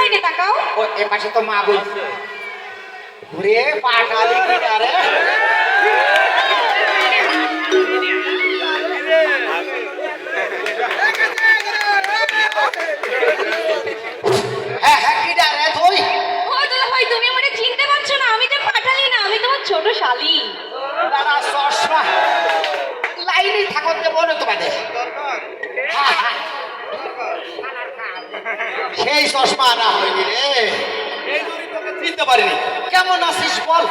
সাইডে তাকাও। ও এ পাশে তো মা বই ঘুরে পাটালি কিনারে হ্যাঁ হ্যাঁ কিনারে তুই ও দুলা ভাই তুমি আমারে চিনতে পারছো না? আমি তো পাঠালি না, আমি তোমার ছোট শালি। দাদা চশমা লাইনে থাকতে বলো তোমাদের হ্যাঁ হ্যাঁ সেই চশমা না হয়নি রে চিনতে পারিনি কেমন আছিস বল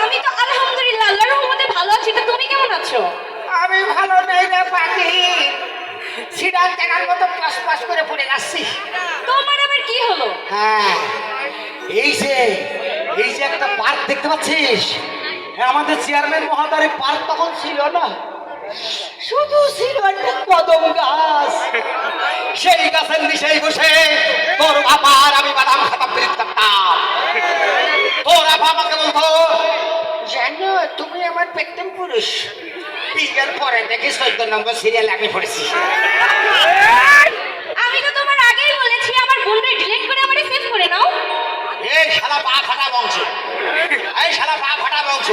আমি তো আলহামদুলিল্লাহ আল্লাহর রহমতে ভালো আছি, তো তুমি কেমন আছো? আমি ভালো নেই রে পাখি সিডাল টাকার মতো পাস পাস করে পড়ে যাচ্ছি তোমার আবার কি হলো? হ্যাঁ এই যে একটা পার্ক দেখতে পাচ্ছিস হ্যাঁ আমাদের চেয়ারম্যান মহোদয়ের পার্ক তখন ছিল না শুধু ছিল একটা কদম গাছ সেই গাছের নিচেই বসে তোর বাবার আমি বাদাম খাতাম ফিরিত করতাম তোর বাবা আমাকে বলতো জানো তুমি আমার পেটের পুরুষ বিয়ের পরে দেখি 14 নম্বর সিরিয়াল আমি পড়েছি আমি তো তোমার আগেই বলেছি আমার বোনকে ডিলিট করে আমারে সেভ করে নাও। এই শালা পা ফাটা বংশ এই শালা পা ফাটা বংশ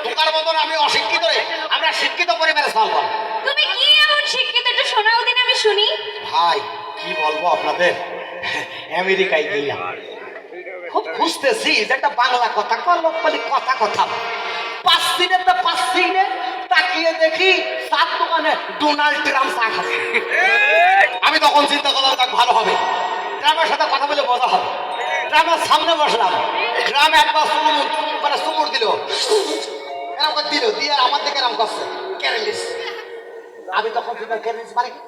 তোমার মতন আমি অশিক্ষিত রে আমরা শিক্ষিত পরিবারে চলব তুমি কি এমন শিক্ষিত, একটু শোনাও দিন আমি শুনি। ভাই কি বলবো আপনাদের আমেরিকায় গেলাম খুব খুঁজতেছি যে একটা বাংলা কথা কল্লি কথা কথা পাঁচ দিনে তাকিয়ে দেখি চার দোকানে ডোনাল্ড ট্রাম্প চা খাচ্ছে আমি তখন চিন্তা করলাম তাক ভালো হবে ট্রাম্পের সাথে কথা বলে মজা হবে ট্রাম্পের সামনে বসলাম ট্রাম্প একবার সুমুর দিল এরকম করে দিল দিয়ে আমার দিকে এরকম করছে ক্যারেলিস আমি তখন চিন্তা ক্যারেলিস মানে কি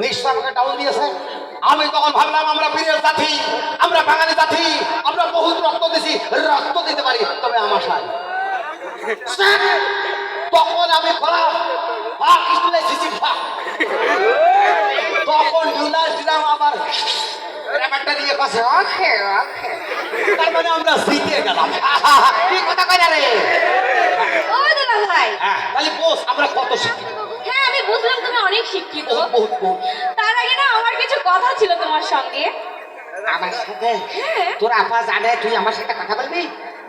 নিশ্চয় আমাকে ডাউন দিয়েছে আমি তখন ভাবলাম আমরা বীরের জাতি আমরা বাঙালি জাতি আমরা বহুত রক্ত দিছি রক্ত দিতে পারি তবে আমার সাই তখন আমি বললাম তখন ডোনাল্ড ট্রাম্প আবার ব্যাপারটা দিয়ে কাছে ওকে ওকে তার মানে আমরা জিতে গেলাম কি কথা কয় না রে ও দুলা ভাই হ্যাঁ তাহলে বস আমরা কত শিক্ষিত হ্যাঁ আমি বুঝলাম তুমি অনেক শিক্ষিত। বহুত তার আগে না আমার কিছু কথা ছিল তোমার সঙ্গে। আমার সাথে হ্যাঁ তোর আপা জানে তুই আমার সাথে কথা বলবি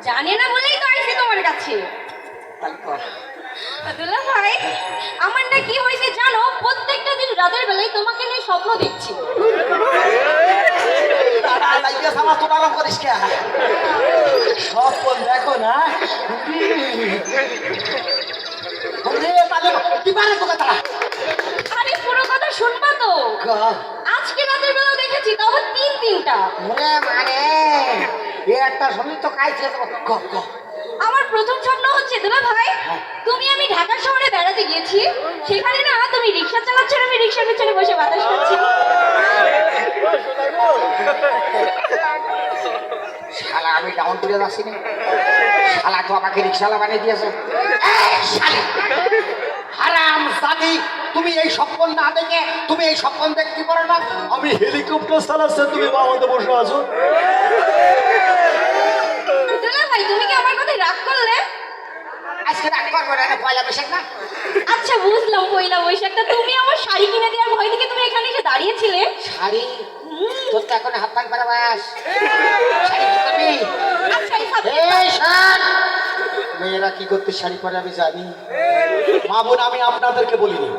জানি না বলেই তো আইছি তোমার কাছে। তাহলে কর দুলা ভাই আমার না কি হয়েছে জানো, প্রত্যেকটা দিন রাতের বেলায় তোমাকে নিয়ে স্বপ্ন দেখছি। তারা লাইয়া সামা তোর আরাম করিস কে সব বল দেখো না কি পারে তোকে তারা আরে পুরো কথা শুনবা তো? আজকে রাতের বেলা দেখেছি তাও আবার তিনটা। ওরে মানে একটা সময় তো কাইছে আমার প্রথম স্বপ্ন হচ্ছে দুলা ভাই তুমি আমি ঢাকা শহরে বেড়াতে গিয়েছি, সেখানে না তুমি রিক্সা চালাচ্ছ আর আমি রিক্সার পেছনে বসে বাতাস খাচ্ছি। শালা আমি ডাউন করে যাচ্ছি না শালা তো আমাকে রিক্সাওয়ালা বানিয়ে দিয়েছে হারাম জাদি তুমি এই স্বপ্ন না দেখে তুমি এই স্বপ্ন দেখতে পারো না আমি হেলিকপ্টার চালাচ্ছে তুমি বাবাতে বসে আছো দুলা ভাই তুমি কি আমার কথা রাগ করলে? আজকে রাগ করবো না পয়লা বৈশাখ না আচ্ছা বুঝলাম পয়লা বৈশাখটা তুমি আমার শাড়ি কিনে দেওয়ার ভয় থেকে তুমি এখানে এসে দাঁড়িয়েছিলে। শাড়ি তোর তো এখন হাত পাক পারা বাস শাড়ি কি করবি আচ্ছা এই সব এই শান মেয়েরা কি করতে শাড়ি পরে আমি জানি মা বোন আমি আপনাদেরকে বলিনি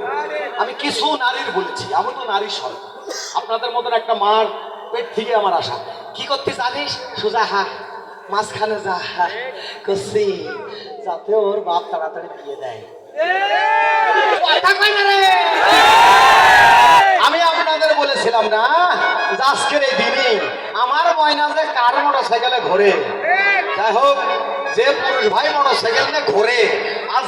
আমি কিছু নারীর বলেছি আমি তো নারীর সন্তান আপনাদের মতন একটা মার পেট থেকে আমার আশা কি করতে জানিস সোজা হা মাঝখানে যা করছি যাতে ওর বাপ তাড়াতাড়ি বিয়ে দেয় কথা কয় না রে আমি আপনাদের বলেছিলাম না যে আজকের এই দিনে আমার ময়না যে কার মোটর সাইকেলে ঘোরে যাই হোক যে পুরুষ ভাই মোটর সাইকেল নিয়ে ঘোরে আর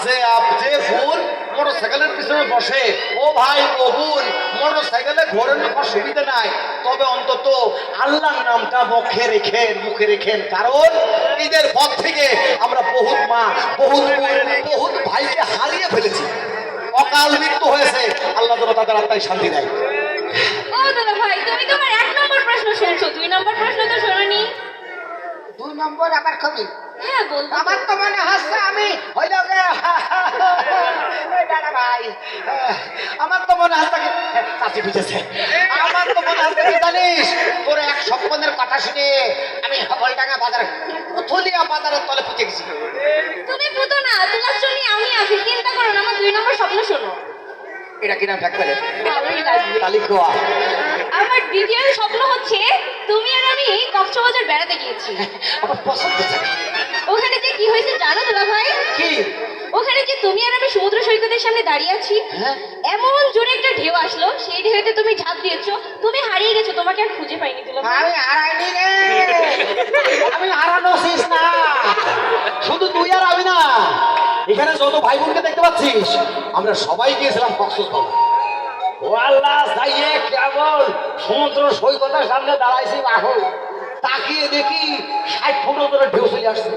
যে বোন মোটর সাইকেলের পিছনে বসে ও ভাই ও বোন মোটর সাইকেলে ঘোরেন অসুবিধা নাই তবে অন্তত আল্লাহর নামটা মুখে রেখেন কারণ ঈদের পর থেকে আমরা বহুত মা বহুত বোন বহুত ভাইকে হারিয়ে ফেলেছি অকাল মৃত্যু হয়েছে আল্লাহ যেন তাদের আত্মায় শান্তি দেয় ও দুলা ভাই তুমি তোমার 1 নম্বর প্রশ্ন শুনছো, 2 নম্বর প্রশ্ন তো শোনোনি। 2 নম্বর আবার কবি হ্যাঁ বলবো। আমার তো মনে হচ্ছে আমি হইল গে দাদা ভাই আমার তো মনে হচ্ছে চাচি বুঝেছে আমার তো মনে হচ্ছে কি জানিস তোর এক স্বপ্নের কথা শুনে আমি হবলডাঙ্গা বাজার উথলিয়া বাজারের তলে পুঁতে গেছি। তুমি পুতো না, তোমার জন্য আমি আছি, চিন্তা করো না। আমার 2 নম্বর স্বপ্ন শোনো। এটা কিনা ফ্যাক করে ভালোই লাগবে। তালি কোয়া। আমার দ্বিতীয় স্বপ্ন হচ্ছে তুমি আর আমি কক্সবাজার বেড়াতে গিয়েছি। আমার পছন্দ জায়গা। ওখানে যে কি হয়েছে জানো দুলা ভাই? কি? ওখানে যে তুমি আর আমি সমুদ্র সৈকতের সামনে দাঁড়িয়ে আছি, হ্যাঁ। এমন জোরে একটা ঢেউ আসলো, সেই ঢেউতে তুমি ঝাঁপ দিয়েছো, তুমি হারিয়ে গেছো, তোমাকে আর খুঁজে পাইনি দুলা ভাই। আমি হারাইনি রে, আমি হারানো শেষ না। শুধু তুই আর আমি না, এখানে যত ভাই বোনকে দেখতে পাচ্ছিস আমরা সবাই গিয়েছিলাম কক্সবাজার। ও আল্লাহ, যাইয়ে কেবল সমুদ্র সৈকতের সামনে দাঁড়াইছি, বাহু তাকিয়ে দেখি 60 ফুট ধরে ঢেউ চলে আসছে।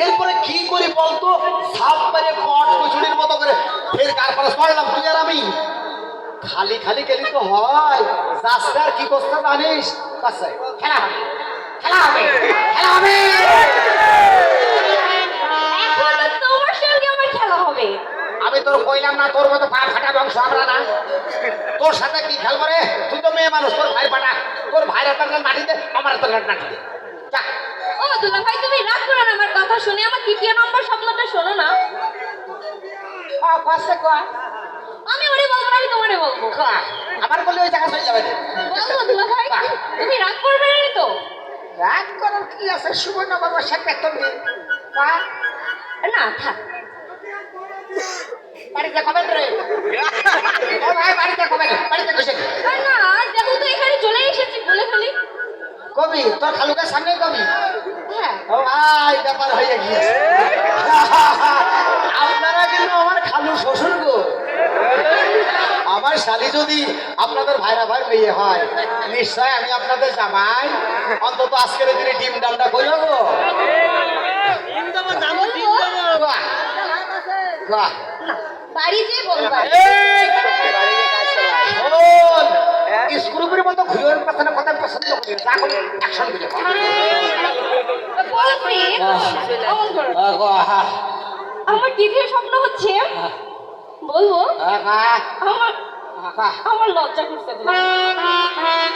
এরপরে কি করি বলতো, সাপ মেরে পট কচুরির মতো করে ফের কার পারে সরলাম তুই আর আমি। খালি খালি গেলি তো হয়, যাচ্ছে আর কি করতে জানিস? কাছে খেলা হবে, খেলা হবে, খেলা হবে। এখন তো তোমার সঙ্গে আমার খেলা হবে। আমি তোর কইলাম না তোর মতো পা ফাটা বংশ আমরা না, তোর সাথে কি খেলবো রে? তুই তো মেয়ে মানুষ, তোর ভাই ফাটা, তোর ভাইয়ের হাতের মাটিতে আমার হাতের মাটিতে। যা। ও দুলা ভাই, তুমি রাগ করো না, আমার কথা শুনে আমার 3য় নম্বর স্বপ্নটা শোনো না। আমি ওরে বলবো না, আমি তোমারে বলবো। আমার বলে ওই জায়গা চলে যাবে। বলবো দুলা ভাই, তুমি রাগ করবে না তো? রাত করার কি আছে? সুবর্ণ বাবা সে বেতন দিন। না থাক। বাড়িতে কবেন রে? ও ভাই বাড়িতে কবেন? বাড়িতে বসে আর না, দেখো তো এখানে চলে এসেছি বলে ফেলি। কবি তোর খালুকের সামনে কবি। হ্যাঁ। ও ভাই ব্যাপার হয়ে গিয়েছে। আপনারা কিন্তু আমার খালু শ্বশুর গো। আমার শালি যদি আপনাদের ভাইরা ভাই মেয়ে হয়, নিশ্চয় আমি আপনাদের জামাই। অন্তত আজকের দিনে ডিম ডালটা কই গো। বাহ, বাহ। বাড়ি যেয়ে বলবা। এই! শোন, স্ক্রুপের মতো ঘুরের পাশে কথা পছন্দ করি, যা করে অ্যাকশন করে কর। বলছি, অমন করো। আমার 3য় স্বপ্ন হচ্ছে, বলবো আমার আমার লজ্জা করছে দুলা ভাই।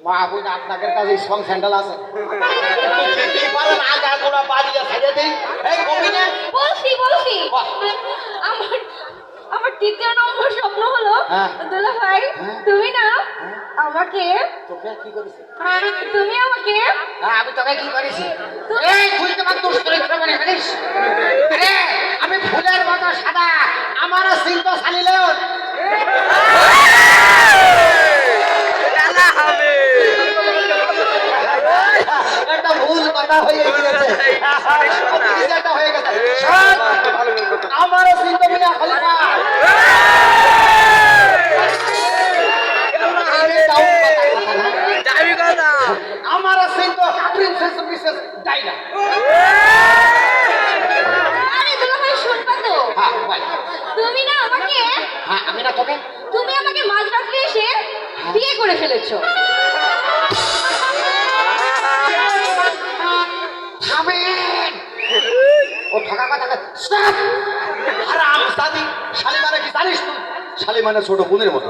মা বোন আপনাদের কাছে স্ট্রং স্যান্ডেল আছে? আগা গোড়া বাড়িয়ে ছেড়ে দিই। এই কবি না বলছি বাহ। আমার আমার 3য় নম্বর স্বপ্ন হলো, হ্যাঁ। দুলা ভাই হ্যাঁ। তুমি না আমাকে, তোকে কি করেছে? তুমি আমাকে, আমি তোকে কি করেছি? এই তুই তোমার দোষ করে মনে করিস? আরে আমি ফুলের মতো সাদা, আমার সিংহ ছালিলেও একটা ভুল কথা হয়ে গেছে। একটা হয়ে গেছে। আমার সিংহ মিয়া খলিফা আমার সিংহ প্রিন্সেস মিসেস ডাইনা। আরে দুলা ভাই শুনবা তো, হ্যাঁ বল। তুমি না আমাকে, হ্যাঁ আমি না তোকে তুমি আমাকে মাঝরাত্রে এসে বিয়ে করে ফেলেছো। থামেন। ও ঠকা কথা স্টপ। হারাম সাদি। শালিমানে কি জানিস তুই? শালিমানে ছোট বোনের মতো,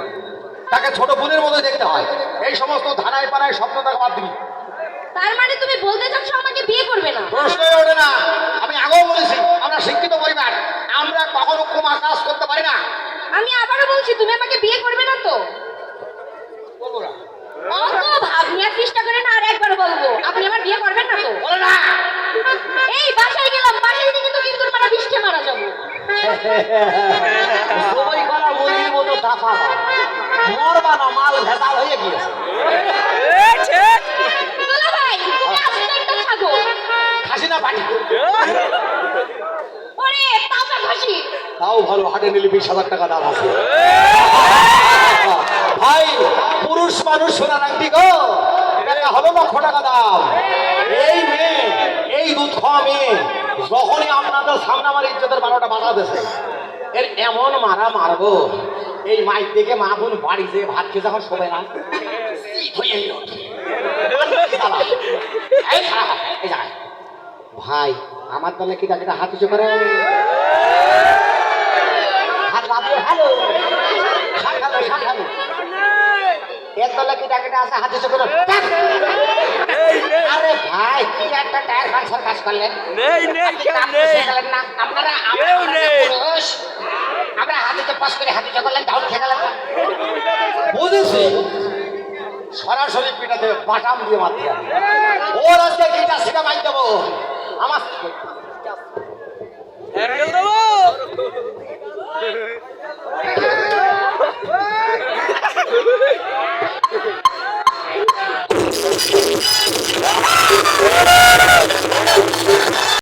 তাকে ছোট বোনের মতো দেখতে হয়। এই সমস্ত ধারায় পাড়ায় স্বপ্ন তাকে বাদ দিবি। তার মানে তুমি বলতে চাচ্ছ আমাকে বিয়ে করবে না? প্রশ্নই ওঠে না। আমি আগেও বলেছি আমরা শিক্ষিত পরিবার, আমরা কখনো কুমা কাজ করতে পারি না। আমি আবারও বলছি, তুমি আমাকে বিয়ে করবে না তো? বলবো না। অত ভাব নেওয়ার চেষ্টা করে না, আর একবার বলবো, আপনি আমার বিয়ে করবেন না তো? বলো না। এই বাসায় গেলাম, বাসায় থেকে তো কিন্তু মারা বৃষ্টি মারা যাবো। সবাই করা মন্দির মতো দাফা মরবা না, মাল ভেজাল হয়ে গিয়েছে। দুলা ভাই, তুমি আস্তে একটা ছাগল। খাসি না পাটি? ওরে তাজা খাসি। তাও ভালো, হাটে নিলে 20,000 টাকা দাম আছে। ভাই পুরুষ মানুষ সোনার আংটি গো, টাকা হলো 1,00,000 টাকা দাম। এই মেয়ে, এই দুধ খাওয়া মেয়ে যখনই আপনাদের সামনে আমার ইজ্জতের 12টা বাধা দিয়েছে, এর এমন মারা মারবো, এই মাইক দেখে মা বোন বাড়ি যেয়ে ভাত খেয়ে যখন শোবে না, ভাই আমার দলে কি ডাকে হাত উঁচু করে হাত লাভিয়ে হ্যালো শাখালো শাখালো একদলে কি ডাকেটা আছে হাতে চোখে আরে ভাই কি একটা টায়ার পাংচার কাজ করলেন না আপনারা পুরুষ আমরা হাতিতে পাস করে হাতি করলেন ডাউন খেয়ে গেলেন না বুঝেছি সরাসরি পিঠাতে বাটাম দিয়ে মারতে হবে ওর আজকে গিটা শিখা মাই দেবো আমার